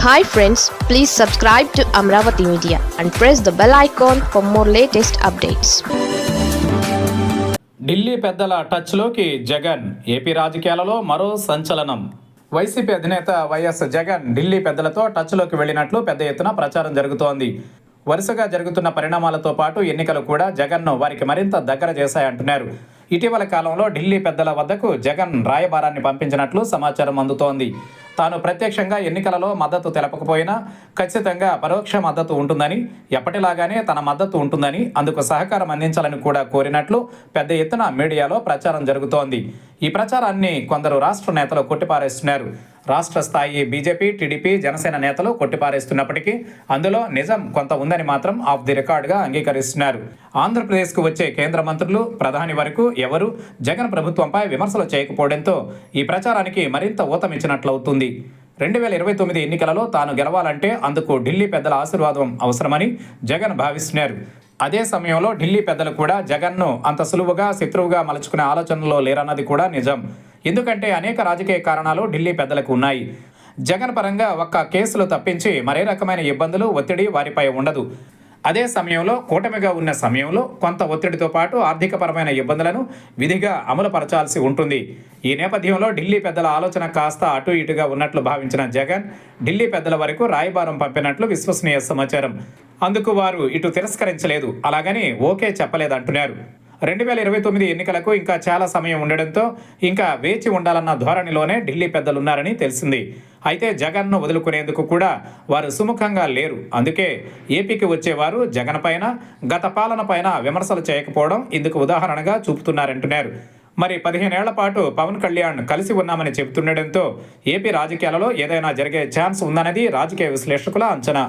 Hi friends, please subscribe to Amravati Media and press the bell icon for more latest updates. Delhi పెద్దల టచ్లోకి Jagan, AP రాజకీయాలలో మరో సంచలనం. YCP అధినేత YS Jagan Delhi పెద్దలతో టచ్లోకి వెళ్లినట్లు పెద్ద ఎత్తున ప్రచారం జరుగుతోంది. వరుసగా జరుగుతున్న పరిణామాలతో పాటు ఎన్నికలు కూడా జగన్ను వారికి మరింత దగ్గర చేశాయంటున్నారు. ఇటీవల కాలంలో ఢిల్లీ పెద్దల వద్దకు జగన్ రాయబారాన్ని పంపించినట్లు సమాచారం అందుతోంది. తాను ప్రత్యక్షంగా ఎన్నికలలో మద్దతు తెలపకపోయినా ఖచ్చితంగా పరోక్ష మద్దతు ఉంటుందని, ఎప్పటిలాగానే తన మద్దతు ఉంటుందని, అందుకు సహకారం అందించాలని కూడా కోరినట్లు పెద్ద ఎత్తున మీడియాలో ప్రచారం జరుగుతోంది. ఈ ప్రచారాన్ని కొందరు రాష్ట్ర నేతలు కొట్టిపారేస్తున్నారు. రాష్ట్ర స్థాయి బీజేపీ, టీడీపీ, జనసేన నేతలు కొట్టిపారేస్తున్నప్పటికీ అందులో నిజం కొంత ఉందని మాత్రం ఆఫ్ ది రికార్డ్గా అంగీకరిస్తున్నారు. ఆంధ్రప్రదేశ్కు వచ్చే కేంద్ర మంత్రులు, ప్రధాని వరకు ఎవరు జగన్ ప్రభుత్వంపై విమర్శలు చేయకపోవడంతో ఈ ప్రచారానికి మరింత ఊతమిచ్చినట్లవుతుంది. 2029 ఎన్నికలలో తాను గెలవాలంటే అందుకు ఢిల్లీ పెద్దల ఆశీర్వాదం అవసరమని జగన్ భావిస్తున్నారు. అదే సమయంలో ఢిల్లీ పెద్దలు కూడా జగన్ను అంత సులువుగా శత్రువుగా మలుచుకునే ఆలోచనలో లేరన్నది కూడా నిజం. ఎందుకంటే అనేక రాజకీయ కారణాలు ఢిల్లీ పెద్దలకు ఉన్నాయి. జగన్ పరంగా ఒక్క కేసులు తప్పించి మరే రకమైన ఇబ్బందులు, ఒత్తిడి వారిపై ఉండదు. అదే సమయంలో కూటమిగా ఉన్న సమయంలో కొంత ఒత్తిడితో పాటు ఆర్థికపరమైన ఇబ్బందులను విధిగా అమలుపరచాల్సి ఉంటుంది. ఈ నేపథ్యంలో ఢిల్లీ పెద్దల ఆలోచన కాస్త అటు ఇటుగా ఉన్నట్లు భావించిన జగన్ ఢిల్లీ పెద్దల వరకు రాయబారం పంపినట్లు విశ్వసనీయ సమాచారం. అందుకు వారు ఇటు తిరస్కరించలేదు, అలాగని ఓకే చెప్పలేదంటున్నారు. 2029 ఎన్నికలకు ఇంకా చాలా సమయం ఉండడంతో ఇంకా వేచి ఉండాలన్న ధోరణిలోనే ఢిల్లీ పెద్దలున్నారని తెలిసింది. అయితే జగన్ను వదులుకునేందుకు కూడా వారు సుముఖంగా లేరు. అందుకే ఏపీకి వచ్చేవారు జగన్ పైన, గత పాలన పైన విమర్శలు చేయకపోవడం ఇందుకు ఉదాహరణగా చూపుతున్నారంటున్నారు. మరి 15 ఏళ్ల పాటు పవన్ కళ్యాణ్ కలిసి ఉన్నామని చెబుతుండటంతో ఏపీ రాజకీయాలలో ఏదైనా జరిగే ఛాన్స్ ఉందన్నది రాజకీయ విశ్లేషకుల అంచనా.